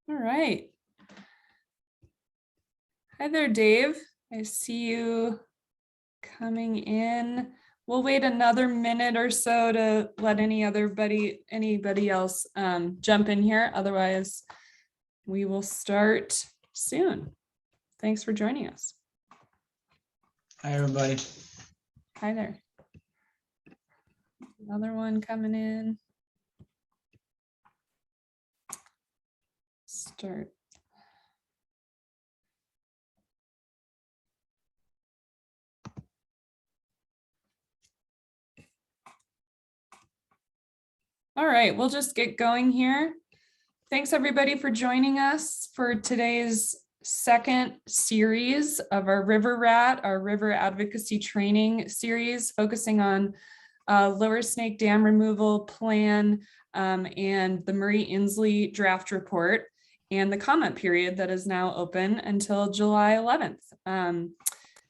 All right. Hi there, Dave. I see you coming in. We'll wait another minute or so to let anybody else jump in here. Otherwise, we will start soon. Thanks for joining us. Hi, everybody. Hi there. Another one coming in. Start. All right, we'll just get going here. Thanks everybody for joining us for today's second series of our River Rat, our river advocacy training series, focusing on Lower Snake Dam removal plan and the Murray-Inslee draft report and the comment period that is now open until July 11th.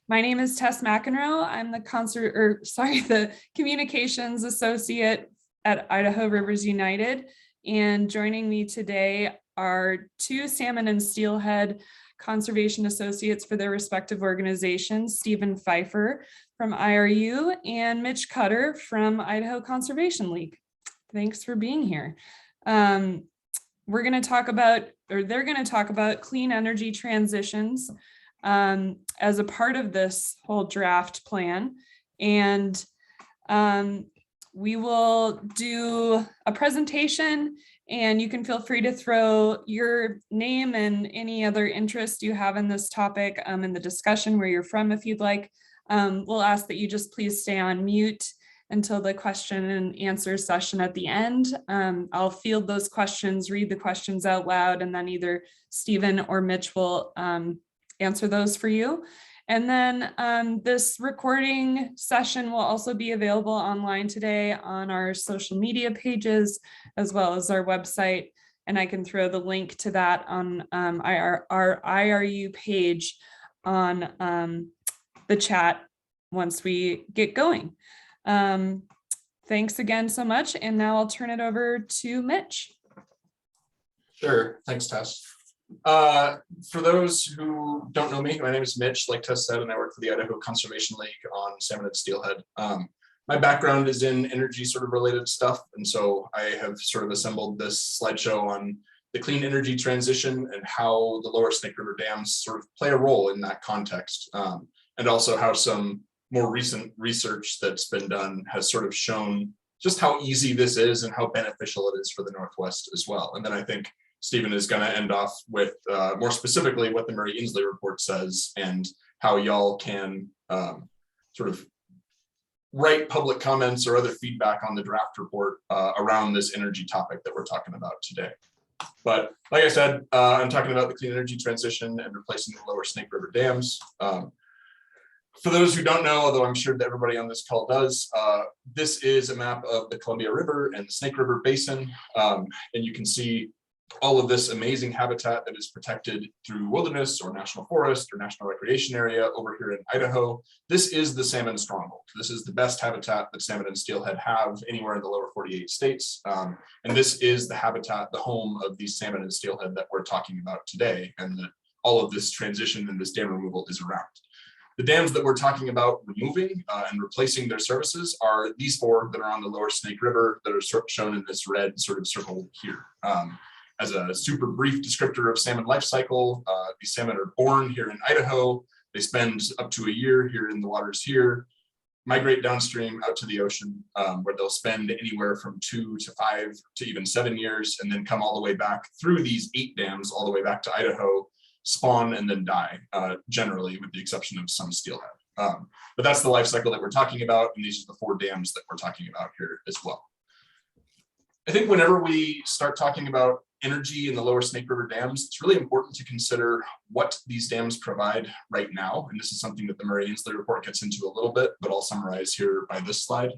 My name is Tess McEnroe. I'm the communications associate at Idaho Rivers United. And joining me today are two salmon and steelhead conservation associates for their respective organizations, Stephen Pfeiffer from IRU and Mitch Cutter from Idaho Conservation League. Thanks for being here. They're going to talk about clean energy transitions as a part of this whole draft plan. And we will do a presentation, and you can feel free to throw your name and any other interest you have in this topic in the discussion, where you're from if you'd like. We'll ask that you just please stay on mute until the question and answer session at the end. I'll field those questions, read the questions out loud, and then either Stephen or Mitch will answer those for you. And then this recording session will also be available online today on our social media pages, as well as our website. And I can throw the link to that on our IRU page on the chat once we get going. Thanks again so much. And now I'll turn it over to Mitch. Sure, thanks, Tess. For those who don't know me, my name is Mitch, like Tess said, and I work for the Idaho Conservation League on salmon and steelhead. My background is in energy sort of related stuff, and so I have sort of assembled this slideshow on the clean energy transition and how the lower Snake River dams sort of play a role in that context, and also how some more recent research that's been done has sort of shown just how easy this is and how beneficial it is for the Northwest as well. And then I think Stephen is going to end off with more specifically what the Murray-Inslee report says and how y'all can sort of write public comments or other feedback on the draft report around this energy topic that we're talking about today. But like I said, I'm talking about the clean energy transition and replacing the lower Snake River dams. For those who don't know, although I'm sure that everybody on this call does, this is a map of the Columbia River and the Snake River Basin, and you can see all of this amazing habitat that is protected through wilderness or national forest or national recreation area over here in Idaho. This is the salmon stronghold. This is the best habitat that salmon and steelhead have anywhere in the lower 48 states. And this is the habitat, the home of these salmon and steelhead that we're talking about today, and that all of this transition and this dam removal is around. The dams that we're talking about removing and replacing their services are these four that are on the lower Snake River that are shown in this red sort of circle here. As a super brief descriptor of salmon life cycle, these salmon are born here in Idaho. They spend up to a year here in the waters here, migrate downstream out to the ocean, where they'll spend anywhere from 2 to 5 to even 7 years, and then come all the way back through these 8 dams all the way back to Idaho, spawn and then die, generally with the exception of some steelhead. But that's the life cycle that we're talking about, and these are the 4 dams that we're talking about here as well. I think whenever we start talking about energy in the lower Snake River dams, it's really important to consider what these dams provide right now. And this is something that the Murray-Inslee report gets into a little bit, but I'll summarize here by this slide.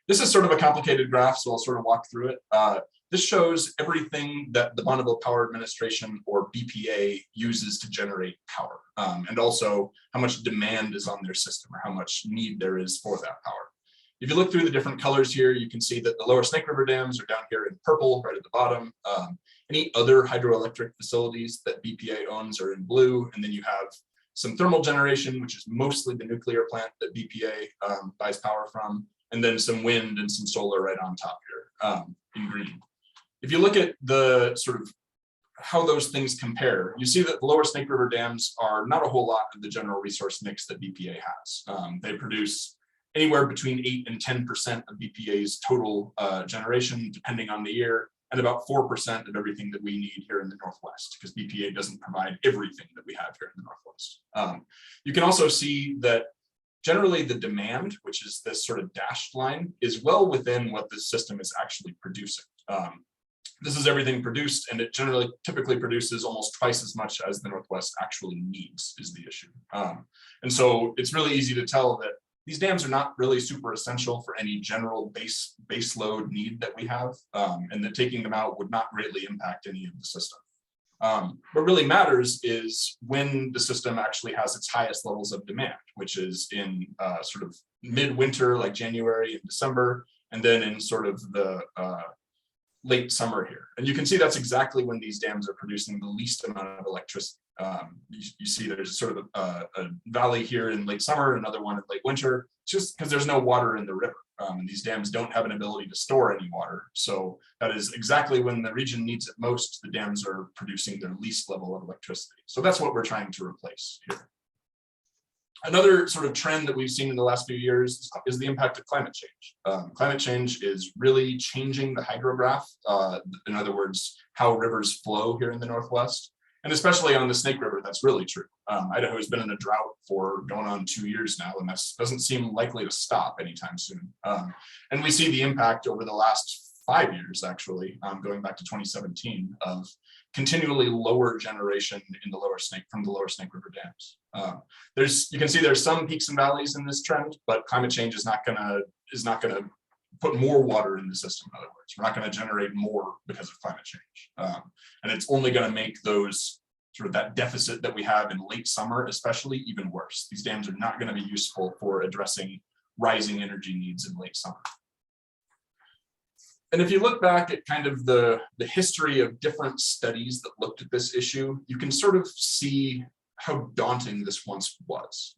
This is sort of a complicated graph, so I'll sort of walk through it. This shows everything that the Bonneville Power Administration, or BPA, uses to generate power, and also how much demand is on their system, or how much need there is for that power. If you look through the different colors here, you can see that the lower Snake River dams are down here in purple, right at the bottom, Any other hydroelectric facilities that BPA owns are in blue, and then you have some thermal generation, which is mostly the nuclear plant that BPA buys power from, and then some wind and some solar right on top here in green. If you look at the sort of how those things compare, you see that the lower Snake River dams are not a whole lot of the general resource mix that BPA has. They produce anywhere between 8 and 10% of BPA's total generation, depending on the year, and about 4% of everything that we need here in the Northwest, because BPA doesn't provide everything that we have here in the Northwest. You can also see that generally the demand, which is this sort of dashed line, is well within what the system is actually producing. This is everything produced, and it typically produces almost twice as much as the Northwest actually needs, is the issue. And so it's really easy to tell that these dams are not really super essential for any general base load need that we have, and that taking them out would not greatly impact any of the system. What really matters is when the system actually has its highest levels of demand, which is in sort of mid-winter, like January and December, and then in sort of the late summer here. And you can see that's exactly when these dams are producing the least amount of electricity. You see there's sort of a valley here in late summer, another one in late winter, just because there's no water in the river. And these dams don't have an ability to store any water. So that is exactly when the region needs it most, the dams are producing their least level of electricity. So that's what we're trying to replace here. Another sort of trend that we've seen in the last few years is the impact of climate change. Climate change is really changing the hydrograph. In other words, how rivers flow here in the Northwest. And especially on the Snake River, that's really true. Idaho has been in a drought for going on 2 years now, and that doesn't seem likely to stop anytime soon. And we see the impact over the last 5 years, actually, going back to 2017, of continually lower generation in the from the lower Snake River dams. You can see there's some peaks and valleys in this trend, but climate change is not gonna put more water in the system. In other words, we're not going to generate more because of climate change, and it's only going to make those sort of that deficit that we have in late summer, especially, even worse. These dams are not going to be useful for addressing rising energy needs in late summer. And if you look back at kind of the history of different studies that looked at this issue, you can sort of see how daunting this once was.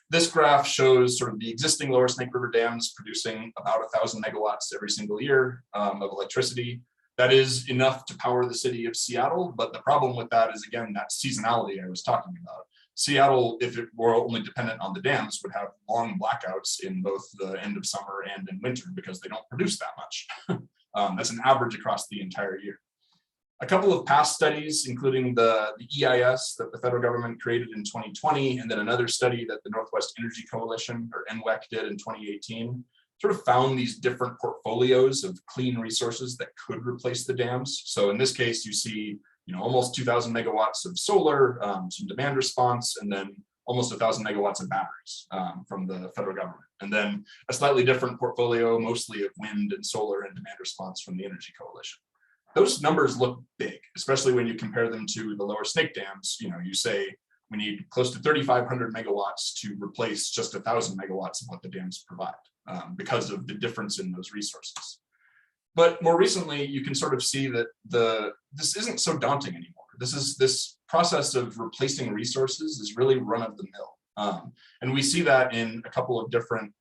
This graph shows sort of the existing lower Snake River dams producing about 1,000 megawatts every single year of electricity. That is enough to power the city of Seattle, but the problem with that is, again, that seasonality I was talking about. Seattle, if it were only dependent on the dams, would have long blackouts in both the end of summer and in winter because they don't produce that much. That's an average across the entire year. A couple of past studies, including the EIS that the federal government created in 2020, and then another study that the Northwest Energy Coalition, or NWEC, did in 2018, sort of found these different portfolios of clean resources that could replace the dams. So in this case, you see, almost 2,000 megawatts of solar, some demand response, and then almost 1,000 megawatts of batteries from the federal government. And then a slightly different portfolio, mostly of wind and solar and demand response from the Energy Coalition. Those numbers look big, especially when you compare them to the lower Snake dams. You say we need close to 3,500 megawatts to replace just 1,000 megawatts of what the dams provide because of the difference in those resources. But more recently, you can sort of see that this isn't so daunting anymore. This process of replacing resources is really run of the mill. And we see that in a couple of different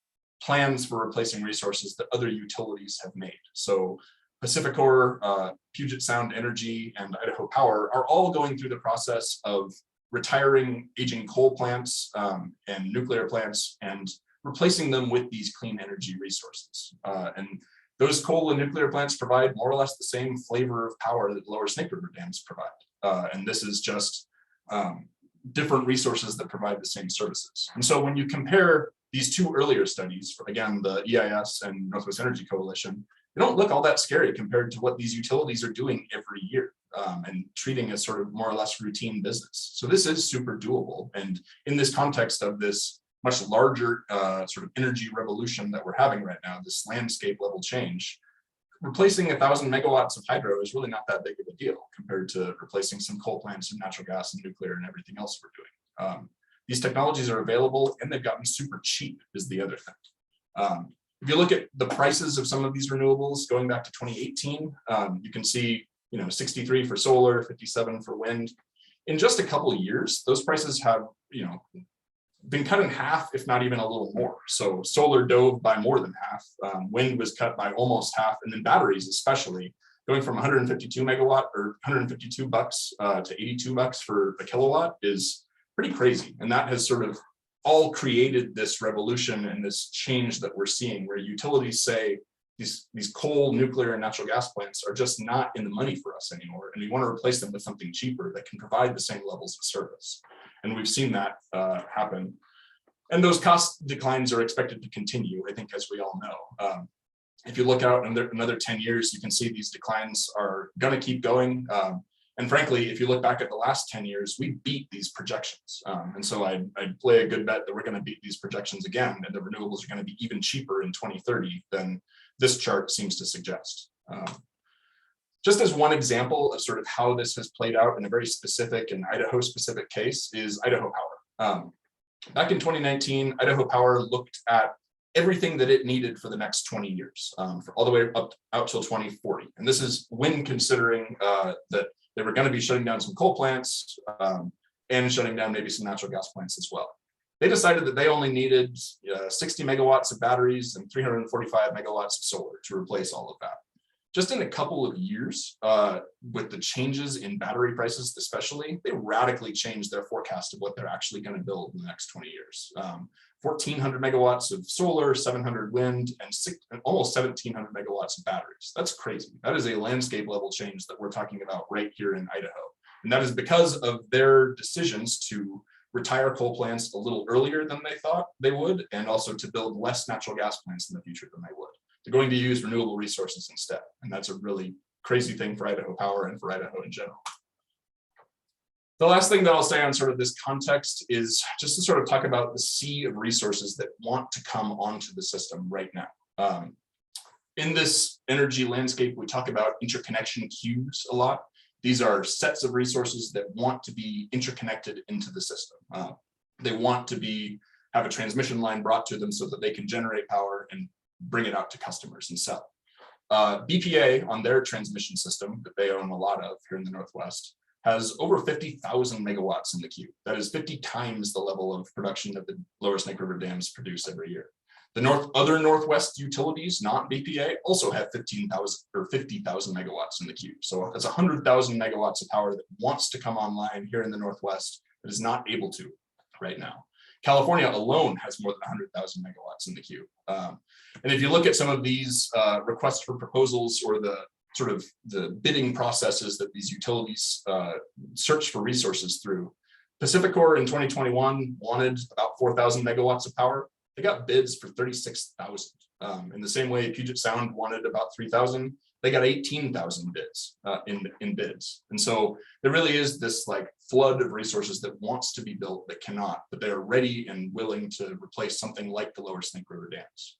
plans for replacing resources that other utilities have made. So Pacificor, Puget Sound Energy, and Idaho Power are all going through the process of retiring aging coal plants and nuclear plants and replacing them with these clean energy resources. And those coal and nuclear plants provide more or less the same flavor of power that lower Snake River dams provide. And this is just different resources that provide the same services. And so when you compare these two earlier studies, again, the EIS and Northwest Energy Coalition, they don't look all that scary compared to what these utilities are doing every year and treating as sort of more or less routine business. So this is super doable. And in this context of this much larger sort of energy revolution that we're having right now, this landscape level change, replacing 1,000 megawatts of hydro is really not that big of a deal compared to replacing some coal plants and natural gas and nuclear and everything else we're doing. These technologies are available and they've gotten super cheap is the other thing. If you look at the prices of some of these renewables going back to 2018, you can see 63 for solar, 57 for wind. In just a couple of years, those prices have, been cut in half, if not even a little more. So solar dove by more than half, wind was cut by almost half, and then batteries especially, going from 152 megawatt or $152 to $82 for a kilowatt is pretty crazy. And that has sort of all created this revolution and this change that we're seeing, where utilities say these coal, nuclear, and natural gas plants are just not in the money for us anymore, and we want to replace them with something cheaper that can provide the same levels of service. And we've seen that happen. And those cost declines are expected to continue, I think, as we all know. If you look out another 10 years, you can see these declines are going to keep going. And frankly, if you look back at the last 10 years, we beat these projections. And so I'd play a good bet that we're going to beat these projections again, and the renewables are going to be even cheaper in 2030 than this chart seems to suggest. Just as one example of sort of how this has played out in a very specific and Idaho-specific case is Idaho Power. Back in 2019, Idaho Power looked at everything that it needed for the next 20 years, for all the way out till 2040. And this is when considering that they were going to be shutting down some coal plants and shutting down maybe some natural gas plants as well. They decided that they only needed 60 megawatts of batteries and 345 megawatts of solar to replace all of that. Just in a couple of years, with the changes in battery prices especially, they radically changed their forecast of what they're actually going to build in the next 20 years. 1,400 megawatts of solar, 700 wind, and almost 1,700 megawatts of batteries. That's crazy. That is a landscape level change that we're talking about right here in Idaho. And that is because of their decisions to retire coal plants a little earlier than they thought they would, and also to build less natural gas plants in the future than they would. They're going to use renewable resources instead. And that's a really crazy thing for Idaho Power and for Idaho in general. The last thing that I'll say on sort of this context is just to sort of talk about the sea of resources that want to come onto the system right now. In this energy landscape, we talk about interconnection queues a lot. These are sets of resources that want to be interconnected into the system. They want to have a transmission line brought to them so that they can generate power and bring it out to customers and sell. BPA on their transmission system that they own a lot of here in the Northwest has over 50,000 megawatts in the queue. That is 50 times the level of production that the Lower Snake River dams produce every year. The other Northwest utilities, not BPA, also have 15,000 or 50,000 megawatts in the queue. So that's 100,000 megawatts of power that wants to come online here in the Northwest, but is not able to right now. California alone has more than 100,000 megawatts in the queue. And if you look at some of these requests for proposals or the sort of the bidding processes that these utilities search for resources through, PacifiCorp in 2021 wanted about 4,000 megawatts of power. They got bids for 36,000. In the same way, Puget Sound wanted about 3,000. They got 18,000 bids in bids. And so there really is this like flood of resources that wants to be built that cannot, but they're ready and willing to replace something like the Lower Snake River dams.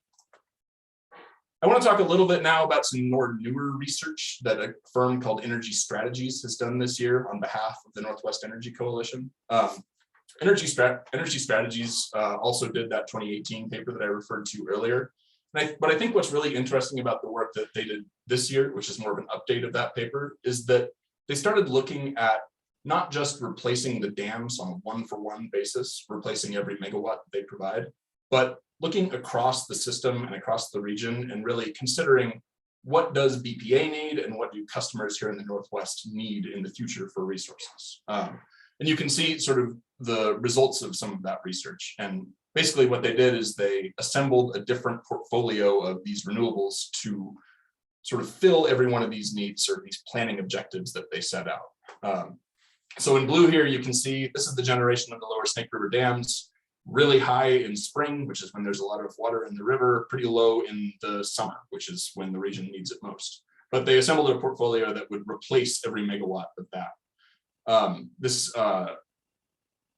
I want to talk a little bit now about some more newer research that a firm called Energy Strategies has done this year on behalf of the Northwest Energy Coalition. Energy Strategies also did that 2018 paper that I referred to earlier. But I think what's really interesting about the work that they did this year, which is more of an update of that paper, is that they started looking at not just replacing the dams on a one-for-one basis, replacing every megawatt that they provide, but looking across the system and across the region and really considering what does BPA need and what do customers here in the Northwest need in the future for resources. And you can see sort of the results of some of that research. And basically what they did is they assembled a different portfolio of these renewables to sort of fill every one of these needs or these planning objectives that they set out. So in blue here, you can see this is the generation of the Lower Snake River dams, really high in spring, which is when there's a lot of water in the river, pretty low in the summer, which is when the region needs it most. But they assembled a portfolio that would replace every megawatt of that. This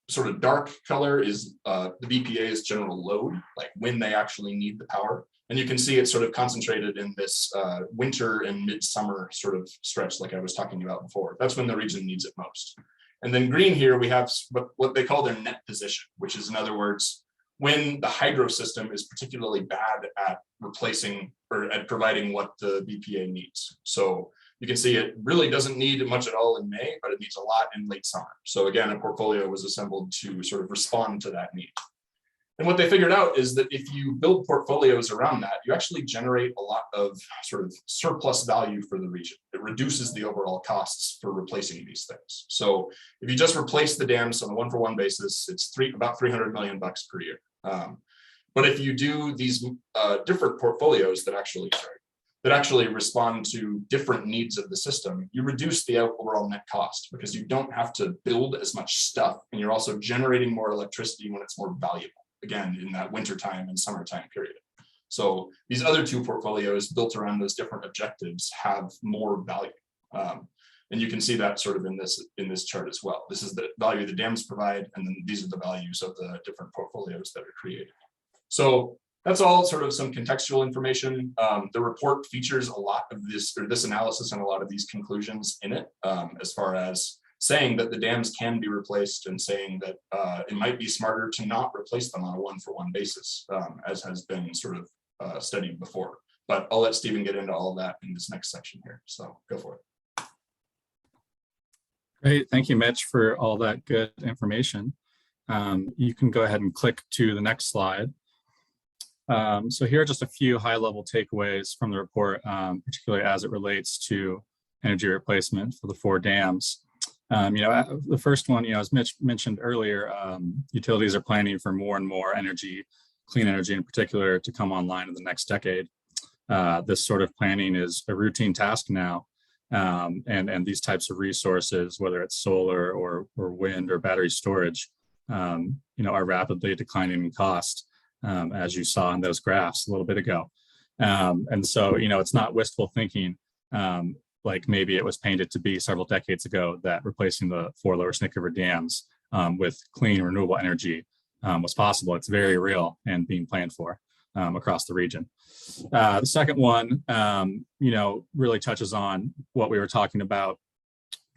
sort of dark color is the BPA's general load, like when they actually need the power. And you can see it's sort of concentrated in this winter and midsummer sort of stretch like I was talking about before. That's when the region needs it most. And then green here, we have what they call their net position, which is in other words, when the hydro system is particularly bad at replacing or at providing what the BPA needs. So You can see it really doesn't need much at all in May, but it needs a lot in late summer. So again, a portfolio was assembled to sort of respond to that need. And what they figured out is that if you build portfolios around that, you actually generate a lot of sort of surplus value for the region. It reduces the overall costs for replacing these things. So if you just replace the dams on a one-for-one basis, it's about $300 million per year. But if you do these different portfolios that actually respond to different needs of the system, you reduce the overall net cost because you don't have to build as much stuff, and you're also generating more electricity when it's more valuable, again, in that wintertime and summertime period. So these other two portfolios built around those different objectives have more value. And you can see that sort of in this chart as well. This is the value the dams provide, and then these are the values of the different portfolios that are created. So that's all sort of some contextual information. The report features a lot of this analysis and a lot of these conclusions in it, as far as saying that the dams can be replaced and saying that it might be smarter to not replace them on a one-for-one basis, as has been sort of studied before. But I'll let Stephen get into all of that in this next section here. So go for it. Great, thank you, Mitch, for all that good information. You can go ahead and click to the next slide. So here are just a few high-level takeaways from the report, particularly as it relates to energy replacement for the 4 dams. The first one, as Mitch mentioned earlier, utilities are planning for more and more energy, clean energy in particular, to come online in the next decade. This sort of planning is a routine task now, and these types of resources, whether it's solar or wind or battery storage, are rapidly declining in cost, as you saw in those graphs a little bit ago. And so, it's not wistful thinking, like maybe it was painted to be several decades ago, that replacing the 4 lower Snake River dams with clean renewable energy was possible. It's very real and being planned for across the region. The second one, really touches on what we were talking about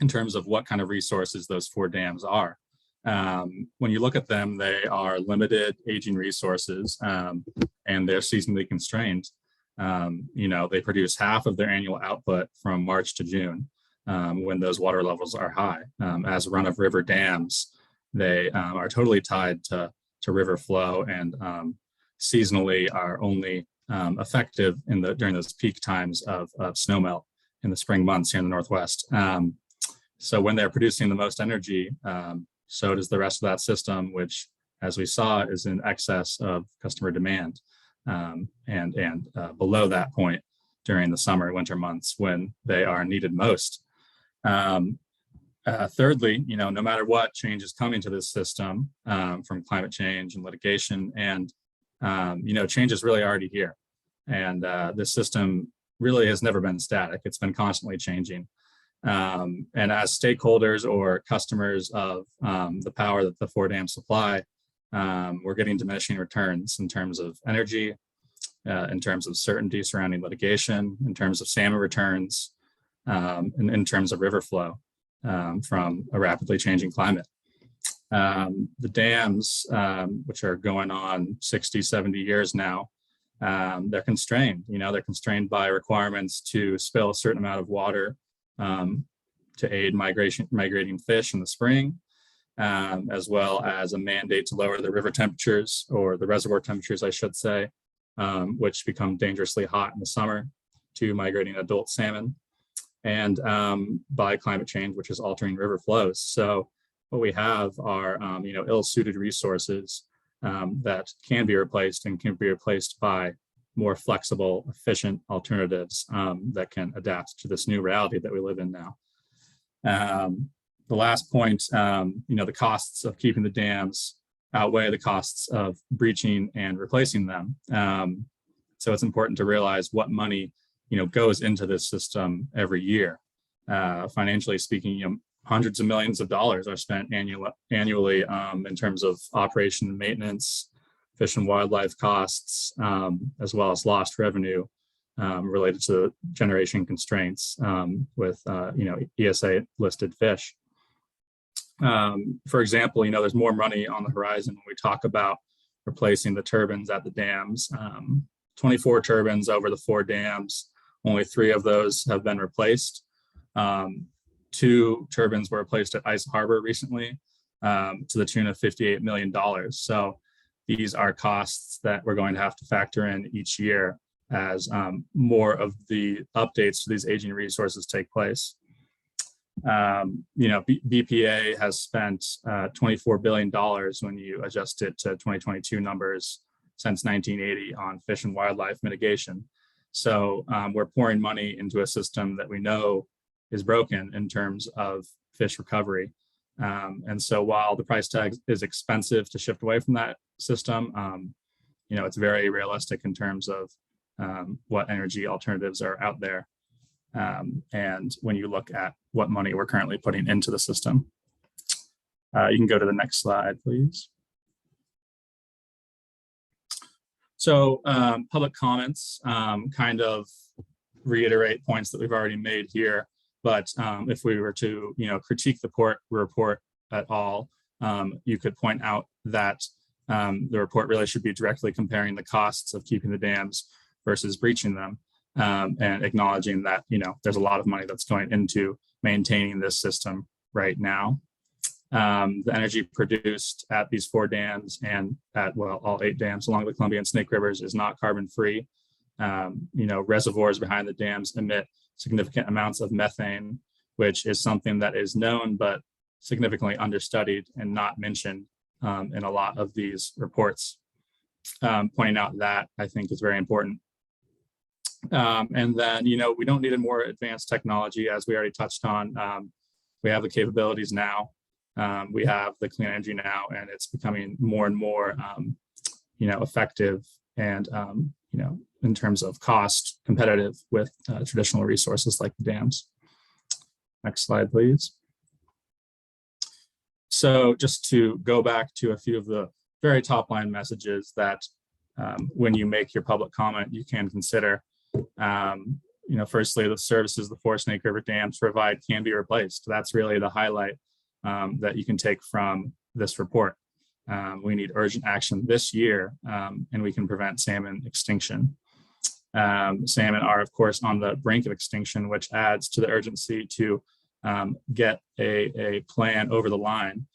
in terms of what kind of resources those 4 dams are. When you look at them, they are limited aging resources, and they're seasonally constrained. They produce half of their annual output from March to June, when those water levels are high. As run-of-river dams, they are totally tied to river flow, and seasonally are only effective during those peak times of snowmelt in the spring months here in the Northwest. So when they're producing the most energy, so does the rest of that system, which, as we saw, is in excess of customer demand, and below that point during the summer and winter months when they are needed most. Thirdly, no matter what change is coming to this system, from climate change and litigation, and change is really already here. And this system really has never been static. It's been constantly changing. And as stakeholders or customers of the power that the 4 dams supply, we're getting diminishing returns in terms of energy, in terms of certainty surrounding litigation, in terms of salmon returns, and in terms of river flow from a rapidly changing climate. The dams, which are going on 60, 70 years now, they're constrained. They're constrained by requirements to spill a certain amount of water to aid migrating fish in the spring, as well as a mandate to lower the river temperatures, or the reservoir temperatures, I should say, which become dangerously hot in the summer to migrating adult salmon, and by climate change, which is altering river flows. So what we have are ill-suited resources that can be replaced, and can be replaced by more flexible, efficient alternatives that can adapt to this new reality that we live in now. The last point, the costs of keeping the dams outweigh the costs of breaching and replacing them. So it's important to realize what money goes into this system every year. Financially speaking, hundreds of millions of dollars are spent annually in terms of operation and maintenance, fish and wildlife costs, as well as lost revenue related to generation constraints with ESA listed fish. For example, there's more money on the horizon when we talk about replacing the turbines at the dams. 24 turbines over the 4 dams, only 3 of those have been replaced. 2 turbines were placed at Ice Harbor recently to the tune of $58 million. So these are costs that we're going to have to factor in each year as more of the updates to these aging resources take place. BPA has spent $24 billion when you adjust it to 2022 numbers since 1980 on fish and wildlife mitigation. So we're pouring money into a system that we know is broken in terms of fish recovery. And so while the price tag is expensive to shift away from that system, it's very realistic in terms of what energy alternatives are out there. And when you look at what money we're currently putting into the system. You can go to the next slide, please. So public comments kind of reiterate points that we've already made here. But if we were to, critique the report at all, you could point out that the report really should be directly comparing the costs of keeping the dams versus breaching them, and acknowledging that, there's a lot of money that's going into maintaining this system right now. The energy produced at these 4 dams and at, all 8 dams along the Columbia and Snake Rivers is not carbon free. Reservoirs behind the dams emit significant amounts of methane, which is something that is known but significantly understudied and not mentioned in a lot of these reports. Pointing out that I think is very important. And then, we don't need a more advanced technology, as we already touched on. We have the capabilities now. We have the clean energy now, and it's becoming more and more, effective and, in terms of cost, competitive with traditional resources like the dams. Next slide, please. So just to go back to a few of the very top line messages that when you make your public comment, you can consider. Firstly, the services the 4 Snake River dams provide can be replaced. That's really the highlight that you can take from this report. We need urgent action this year, and we can prevent salmon extinction. Salmon are, of course, on the brink of extinction, which adds to the urgency to get a plan over the line.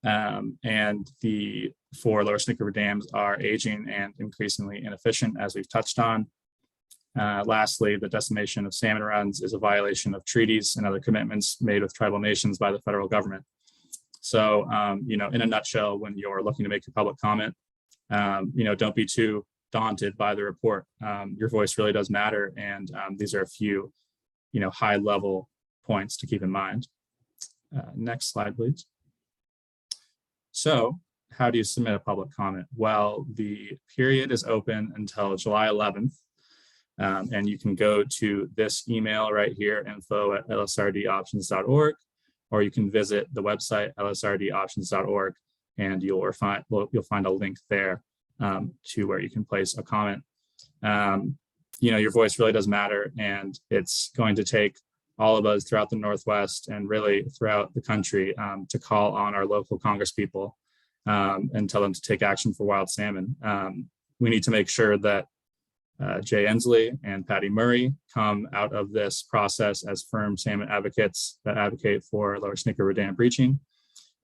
And the 4 Lower Snake River dams are aging and increasingly inefficient, as we've touched on. Lastly, the decimation of salmon runs is a violation of treaties and other commitments made with tribal nations by the federal government. So, in a nutshell, when you're looking to make your public comment, don't be too daunted by the report. Your voice really does matter. And these are a few, high level points to keep in mind. Next slide, please. So how do you submit a public comment? Well, the period is open until July 11th. And you can go to this email right here, info@lsrdoptions.org, or you can visit the website lsrdoptions.org, and you'll find a link there to where you can place a comment. Your voice really does matter, and it's going to take all of us throughout the Northwest and really throughout the country to call on our local congresspeople and tell them to take action for wild salmon. We need to make sure that Jay Ensley and Patty Murray come out of this process as firm salmon advocates that advocate for Lower Snake River Dam breaching.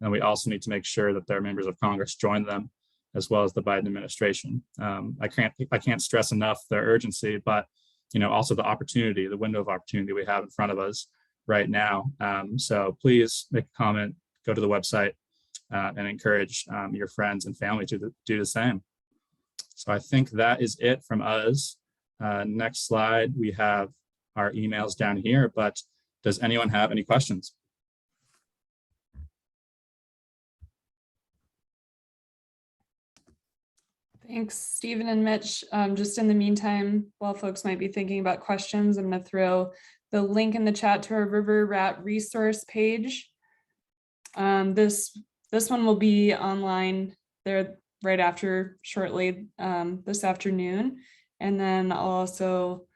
And we also need to make sure that their members of Congress join them, as well as the Biden administration. I can't stress enough their urgency, but also the opportunity, the window of opportunity we have in front of us right now. So please make a comment, go to the website, and encourage your friends and family to do the same. So I think that is it from us. Next slide, we have our emails down here, but does anyone have any questions? Thanks, Stephen and Mitch. Just in the meantime, while folks might be thinking about questions, I'm going to throw the link in the chat to our River Rat resource page. This one will be online there right after, shortly this afternoon. And then I'll also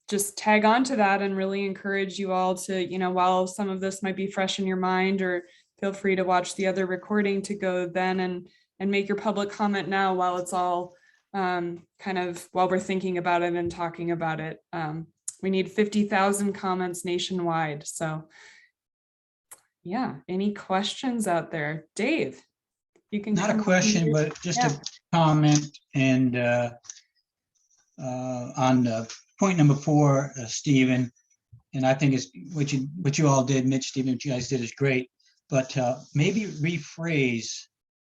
just tag on to that and really encourage you all to, while some of this might be fresh in your mind, or feel free to watch the other recording, to go then and make your public comment now while it's all kind of, while we're thinking about it and talking about it. We need 50,000 comments nationwide. So yeah, any questions out there? Dave, you can. Not a question, but just a comment. And on point number 4, Stephen, and I think it's what you all did, Mitch, Stephen, what you guys did is great, but maybe rephrase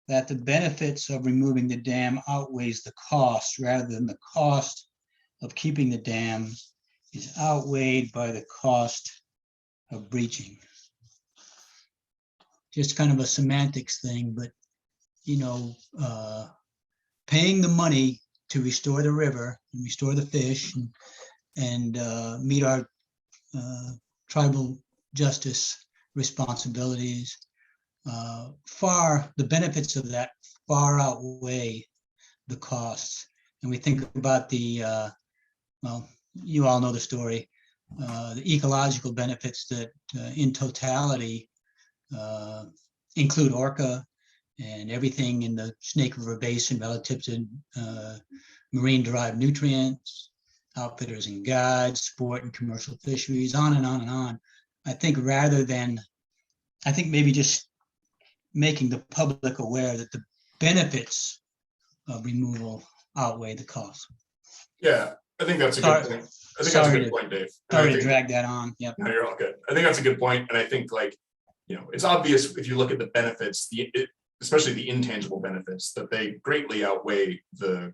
that the benefits of removing the dam outweighs the cost, rather than the cost of keeping the dam is outweighed by the cost of breaching. Just kind of a semantics thing, but paying the money to restore the river and restore the fish and meet our tribal justice responsibilities, the benefits of that far outweigh the costs. And we think about well, you all know the story, the ecological benefits that in totality include orca and everything in the Snake River Basin relative to marine-derived nutrients, outfitters and guides, sport and commercial fisheries, on and on and on. I think maybe just making the public aware that the benefits of removal outweigh the costs. Yeah, I think that's a good point. I think that's a good point, Dave. Sorry to drag that on. Yep. No, you're all good. I think that's a good point. And I think it's obvious if you look at the benefits, especially the intangible benefits, that they greatly outweigh the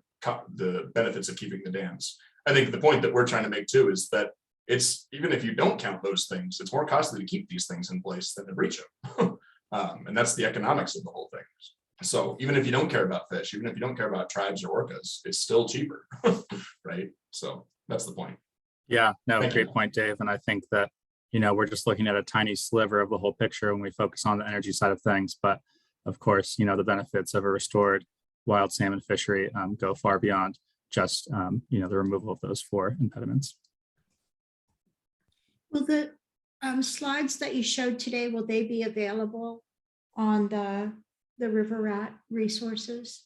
benefits of keeping the dams. I think the point that we're trying to make too is that it's, even if you don't count those things, it's more costly to keep these things in place than to breach them. And that's the economics of the whole thing. So even if you don't care about fish, even if you don't care about tribes or orcas, it's still cheaper, right? So that's the point. Yeah, no, Thank great you. point, Dave. And I think that, we're just looking at a tiny sliver of the whole picture when we focus on the energy side of things. But of course, the benefits of a restored wild salmon fishery go far beyond just, the removal of those 4 impediments. Will the slides that you showed today, will they be available on the River Rat resources?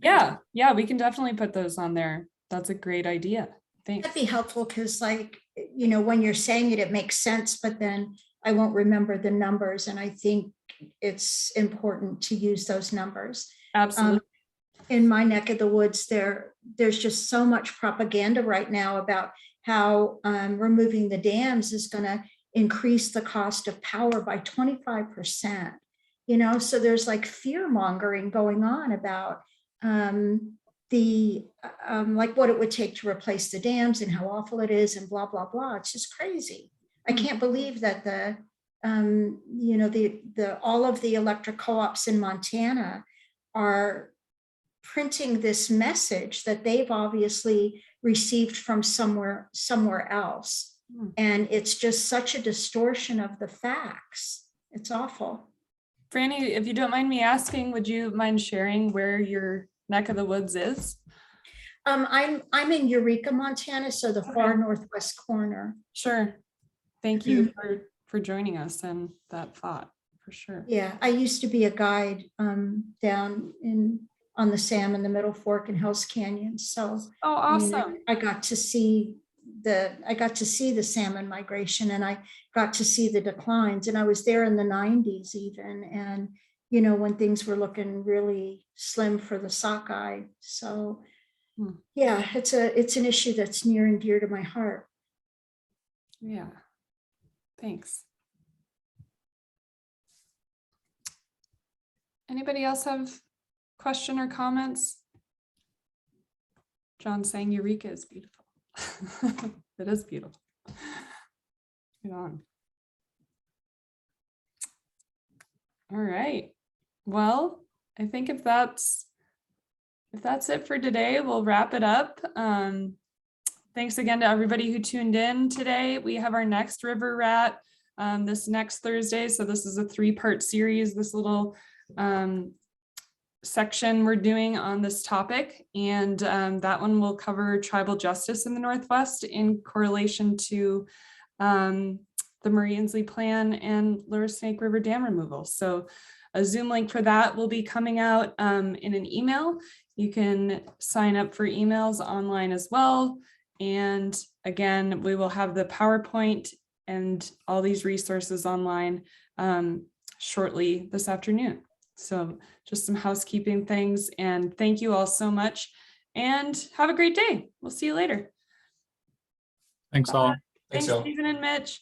Yeah, we can definitely put those on there. That's a great idea. Thanks. That'd be helpful because, when you're saying it, it makes sense, but then I won't remember the numbers. And I think it's important to use those numbers. Absolutely. In my neck of the woods, there's just so much propaganda right now about how removing the dams is going to increase the cost of power by 25%. So there's like fear mongering going on about what it would take to replace the dams and how awful it is and blah, blah, blah. It's just crazy. I can't believe that all of the electric co-ops in Montana are printing this message that they've obviously received from somewhere else. And it's just such a distortion of the facts. It's awful. Franny, if you don't mind me asking, would you mind sharing where your neck of the woods is? I'm in Eureka, Montana, so the far northwest corner. Sure. Thank you for joining us and that thought, for sure. Yeah, I used to be a guide down on the Salmon, the Middle Fork and Hell's Canyon. So oh, awesome. I got to see the salmon migration, and I got to see the declines, and I was there in the 90s even, and when things were looking really slim for the sockeye. So yeah, it's an issue that's near and dear to my heart. Yeah, thanks. Anybody else have question or comments? John saying Eureka is beautiful. It is beautiful. Get on. All right. Well, I think if that's it for today, we'll wrap it up. Thanks again to everybody who tuned in today. We have our next River Rat this next Thursday. So this is a 3-part series, this little section we're doing on this topic. And that one will cover tribal justice in the Northwest in correlation to the Murray Inslee Plan and Lower Snake River dam removal. So a Zoom link for that will be coming out in an email. You can sign up for emails online as well. And again, we will have the PowerPoint and all these resources online shortly this afternoon. So just some housekeeping things, and thank you all so much and have a great day. We'll see you later. Thanks all. Thanks, Thanks, y'all. Stephen and Mitch.